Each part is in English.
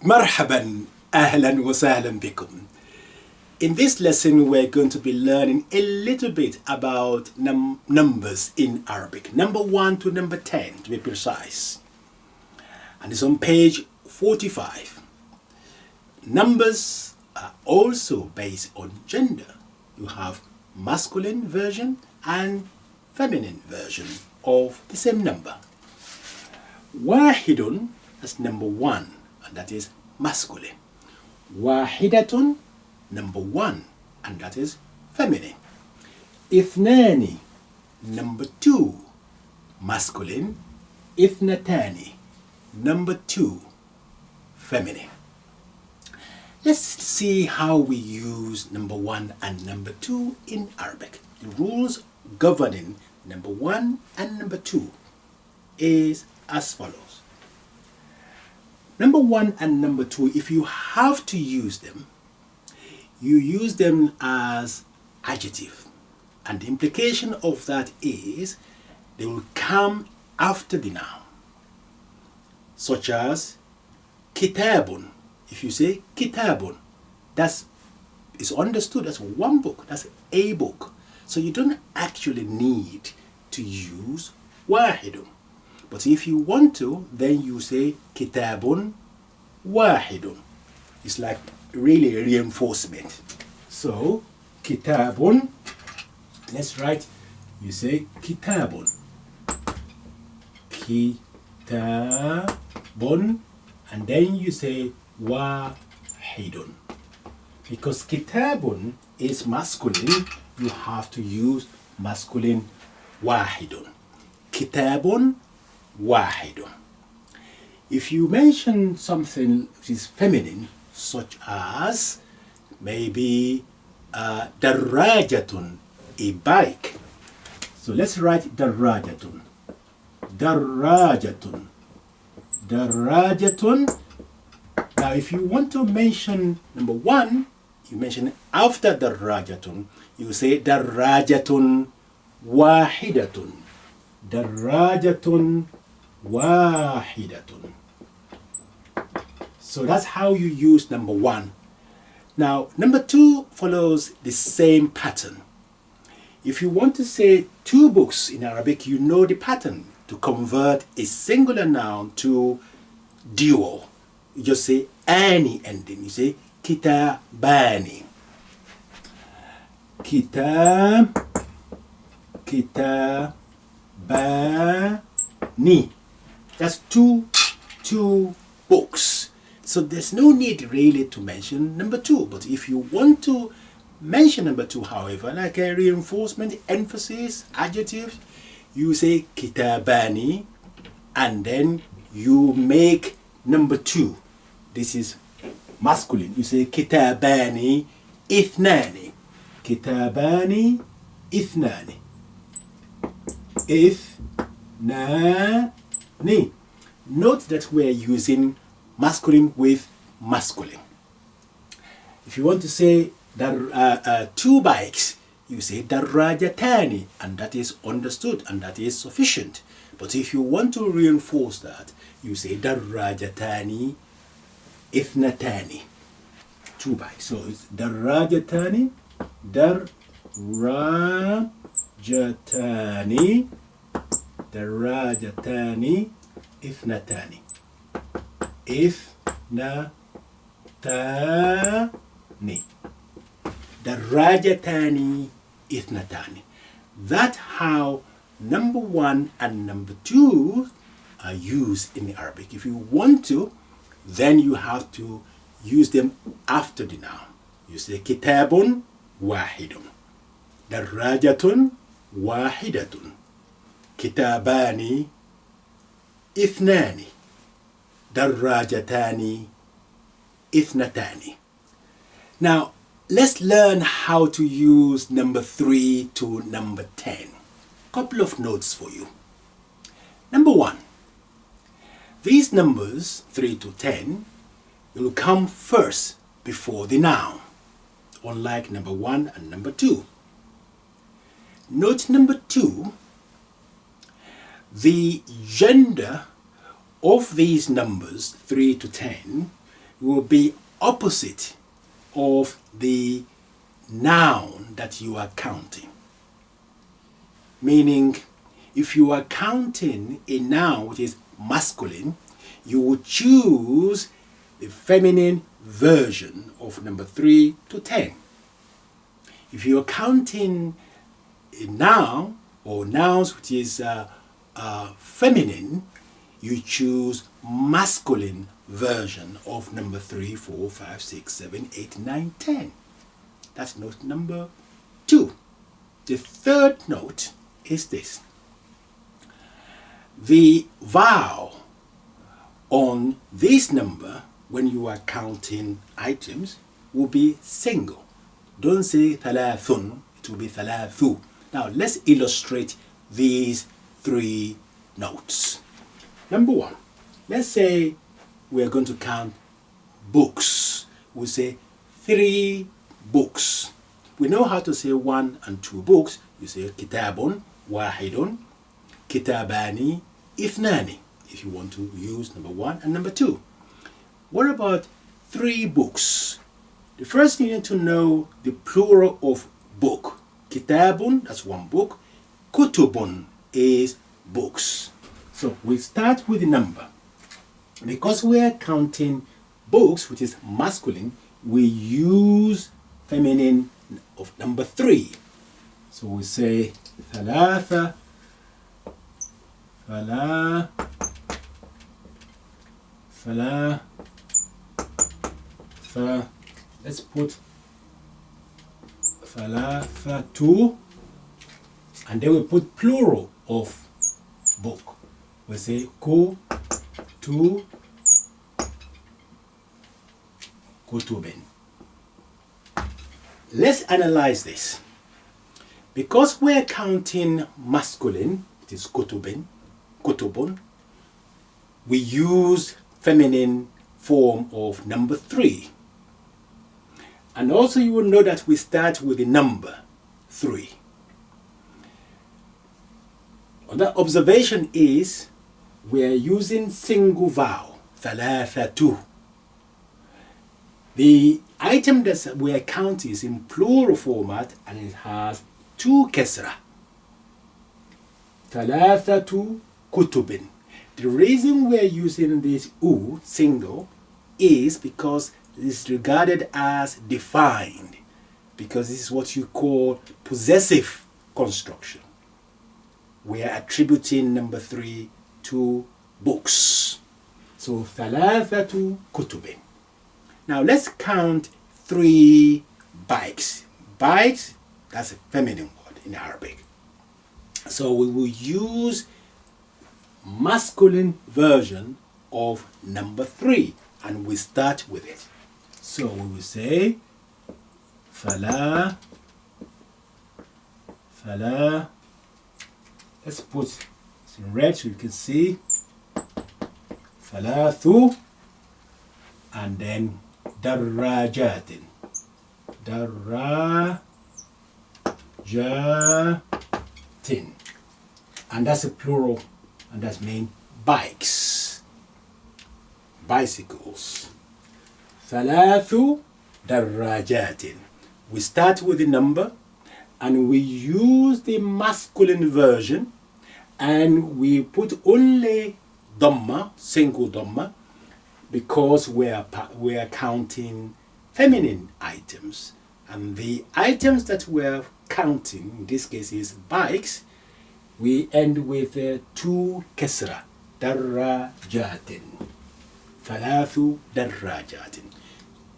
Marhaban, ahlan wa sahlan bikum. In this lesson, we're going to be learning a little bit about numbers in Arabic. Number 1 to number 10, to be precise. And it's on page 45. Numbers are also based on gender. You have masculine version and feminine version of the same number. Wahidun, that's number 1, and that is masculine. Wahidatun, number 1, and that is feminine. Ithnani, number 2, masculine. Ithnatani, number 2, feminine. Let's see how we use number 1 and number 2 in Arabic. The rules governing number 1 and number 2 is as follows. Number 1 and number 2, if you have to use them, you use them as adjective. And the implication of that is they will come after the noun. Such as kitabun. If you say kitabun, that is understood as one book, that's a book. So you don't actually need to use wahidun. But if you want to, then you say kitabun wahidun. It's like really a reinforcement. So kitabun, let's write, you say kitabun. Kitabun, and then you say wahidun. Because kitabun is masculine, you have to use masculine wahidun. Kitabun wahidun. If you mention something which is feminine, such as maybe darajatun, a bike. So let's write darajatun. Darajatun. Darajatun. Now if you want to mention number 1, you mention after darajatun, you say darajatun wahidatun. Darajatun wahidatun. So that's how you use number 1. Now number 2 follows the same pattern. If you want to say 2 books in Arabic, you know the pattern to convert a singular noun to dual. You just say any ending. You say kitabani. Kitabani. That's two books. So there's no need really to mention number 2. But if you want to mention number 2, however, like a reinforcement, emphasis, adjective, you say kitabani, and then you make number 2. This is masculine. You say kitabani ithnani. Kitabani ithnani. Ithnani. Note that we're using masculine with masculine. If you want to say 2 bikes, you say darajatani, and that is understood and that is sufficient. But if you want to reinforce that, you say darajatani ithnatani. 2 bikes. So it's darajatani, darajatani, darajatani ithnatani. Ithnatani. Darajatani ithnatani. That's how number 1 and number 2 are used in Arabic. If you want to, then you have to use them after the noun. You say kitabun wahidun. Darajatun wahidatun. Kitabani ithnani. Darajatani ithnatani. Now let's learn how to use number 3 to number 10. Couple of notes for you. Number 1, these numbers 3 to 10 will come first before the noun, unlike number 1 and number 2. Note number 2, the gender of these numbers 3 to 10 will be opposite of the noun that you are counting. Meaning, if you are counting a noun which is masculine, you will choose the feminine version of number 3 to 10. If you are counting a noun or nouns which is feminine, you choose masculine version of number 3, 4, 5, 6, 7, 8, 9, 10. That's note number 2. The third note is this. The vowel on this number, when you are counting items, will be single. Don't say thalathun, it will be thalathu. Now let's illustrate these 3 notes. Number 1, let's say we are going to count books. We say 3 books. We know how to say 1 and 2 books. You say kitabun, wahidun, kitabani, ithnani, if you want to use number 1 and number 2. What about 3 books? The first thing you need to know the plural of book. Kitabun, that's 1 book. Kutubun is books. So we start with the number. Because we are counting books, which is masculine, we use feminine of number 3. So we say thalatha, let's put thalathatu, and then we put plural of book. We say kutubin. Let's analyze this. Because we're counting masculine, it is kutubun, we use feminine form of number 3. And also you will know that we start with the number 3. Another observation is we are using single vowel, thalathatu. The item that we are counting is in plural format and it has 2 kesra. Thalathatu kutubin. The reason we are using this u, single, is because it is regarded as defined. Because this is what you call possessive construction. We are attributing number 3 to books. So, thalathatu kutubin. Now, let's count 3 bikes. Bikes, that's a feminine word in Arabic. So, we will use masculine version of number 3 and we start with it. So, we will say fala, let's put it in red so you can see thalathu, and then darrajatin, and that's a plural, and that's mean bikes, bicycles. Thalathu darrajatin. We start with the number and we use the masculine version and we put only dhamma, single dhamma, because we are counting feminine items. And the items that we are counting, in this case is bikes, we end with 2 kesra, darrajatin. Thalathu darrajatin.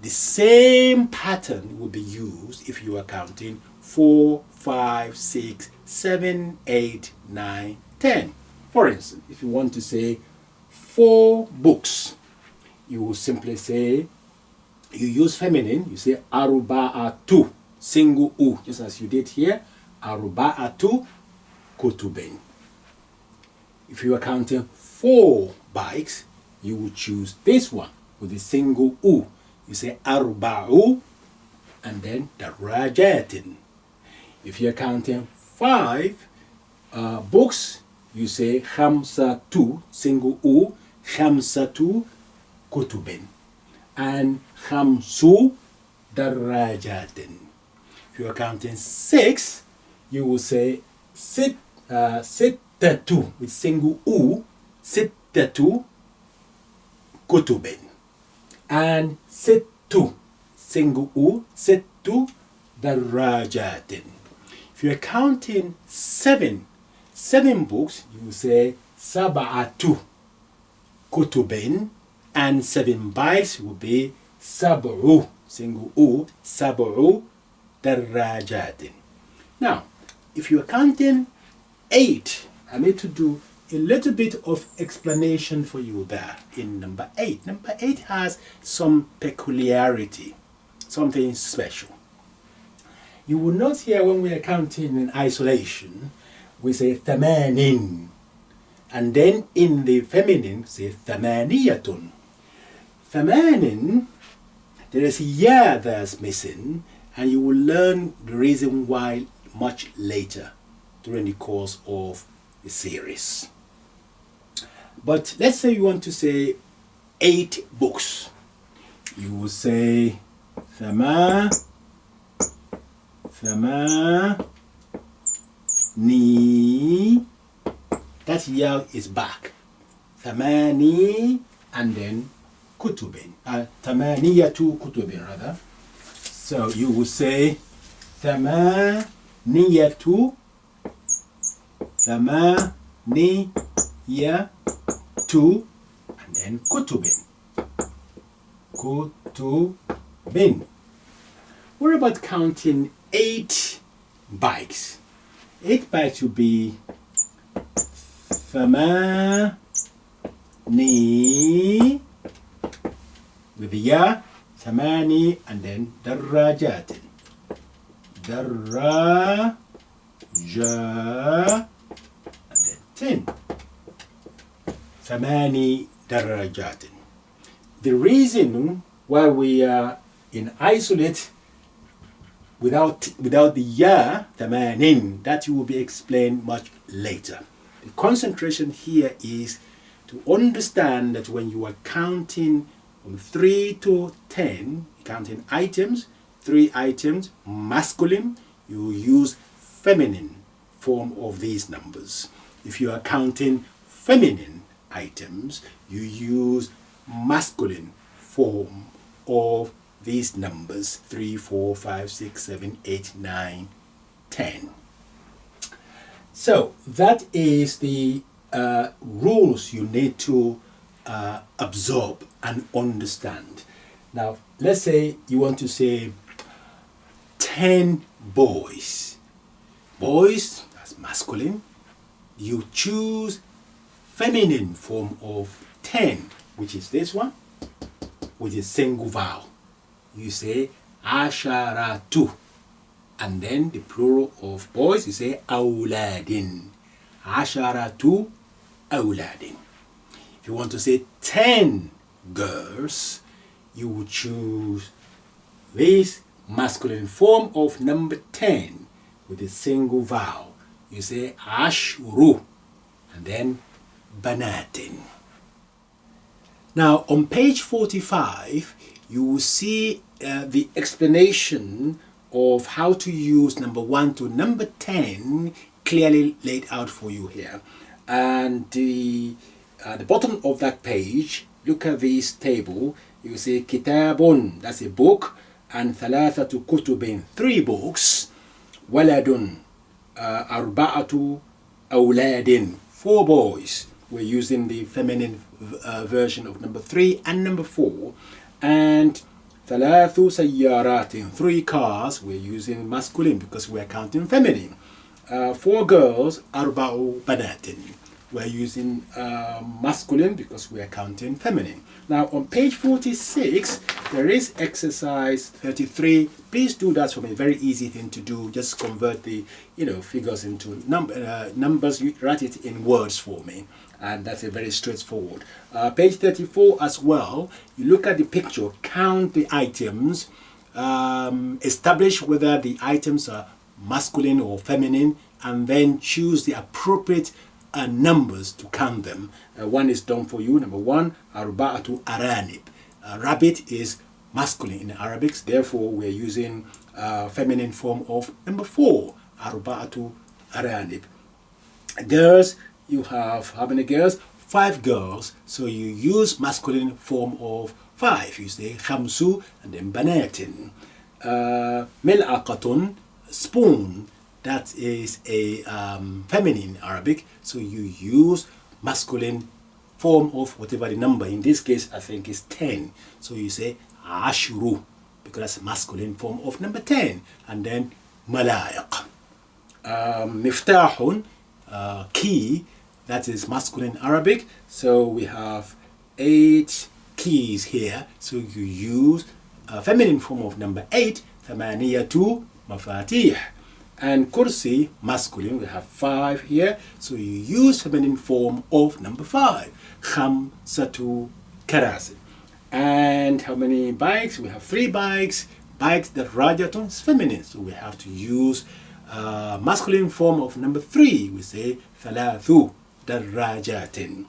The same pattern will be used if you are counting 4, 5, 6, 7, 8, 9, 10. For instance, if you want to say 4 books, you will simply say, you use feminine, you say aruba'atu, single u, just as you did here, aruba'atu kutubin. If you are counting 4 bikes, you will choose this one with a single u. You say arba'u and then darajatin. If you are counting 5 books, you say khamsatu, single u, khamsatu kutubin. and خمس دراجات. If you are counting 6, you will say ستة with single U, ستة كتب, and ست single U, ست دراجات. If you are counting 7 books, you will say سبعة كتب, and 7 bikes will be سبع single U, سبع دراجات. Now, if you are counting 8, I need to do a little bit of explanation for you there in number 8. Number 8 has some peculiarity, something special. You will note here when we are counting in isolation, we say ثمانٍ, and then in the feminine say ثمانية. ثمانٍ, there is a ya that's missing, and you will learn the reason why much later during the course of the series. But let's say you want to say 8 books. You will say ثماني, that ya is back. ثماني, and then كتب, ثمانية كتب rather. So you will say ثمانية, and then كتب. What about counting 8 bikes? 8 bikes will be ثماني with the ya, ثماني, and then دراجات. دراجة, and then 10. ثماني دراجات. The reason why we are in isolate without the ya, ثمانين, that will be explained much later. The concentration here is to understand that when you are counting from 3 to 10, counting items, 3 items, masculine, you use feminine form of these numbers. If you are counting feminine items, you use masculine form of these numbers: 3, 4, 5, 6, 7, 8, 9, 10. So that is the rules you need to absorb and understand. Now, let's say you want to say 10 boys. Boys, that's masculine. You choose feminine form of 10, which is this one, which is single vowel. You say asharatu, and then the plural of boys, you say awladin. Asharatu awladin. If you want to say 10 girls, you would choose this masculine form of number 10 with a single vowel. You say ashuru, and then banatin. Now on page 45, you will see the explanation of how to use number 1 to number 10 clearly laid out for you here. And at the bottom of that page, look at this table. You see kitabun, that's a book, and thalathatu kutubin, 3 books, waladun, arba'atu awladin, 4 boys. We're using the feminine version of number 3 and number 4. And thalathu sayyaratin, 3 cars, we're using masculine because we're counting feminine. 4 girls, arba'u banatin, we're using masculine because we are counting feminine. Now on page 46, there is exercise 33. Please do that for me. Very easy thing to do. Just convert the figures into numbers. You write it in words for me, and that's a very straightforward. Page 34 as well. You look at the picture, count the items, establish whether the items are masculine or feminine, and then choose the appropriate numbers to count them. One is done for you. Number 1, arba'atu aranib. rabbit is masculine in Arabic. Therefore, we're using feminine form of number 4, arba'atu aranib. Girls, you have how many girls? 5 girls. So you use masculine form of 5. You say khamsu and then banatin. Mil'aqatun, spoon. That is a feminine Arabic. So you use masculine form of whatever the number. In this case, I think is 10. So you say ashru, because that's a masculine form of number 10. And then mala'iq. Miftahun, key. That is masculine Arabic. So we have 8 keys here. So you use a feminine form of number 8. Thamaniyatu mafatih. And kursi, masculine, we have 5 here. So you use feminine form of number 5. Khamsatu karasi. And how many bikes? We have 3 bikes. Bikes that rajatun is feminine. So we have to use masculine form of number 3. We say thalathu darajatin.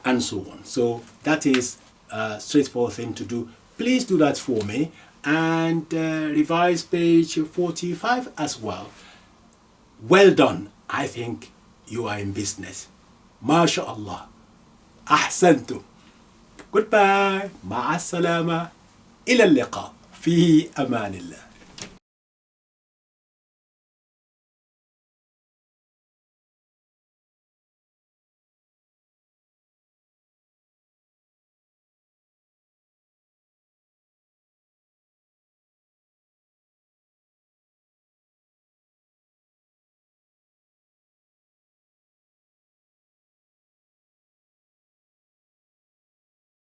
And so on. So that is a straightforward thing to do. Please do that for me. And revise page 45 as well. Well done. I think you are in business. MashaAllah. Ahsantum. Goodbye. مع السلامة. إلى اللقاء. في أمان الله.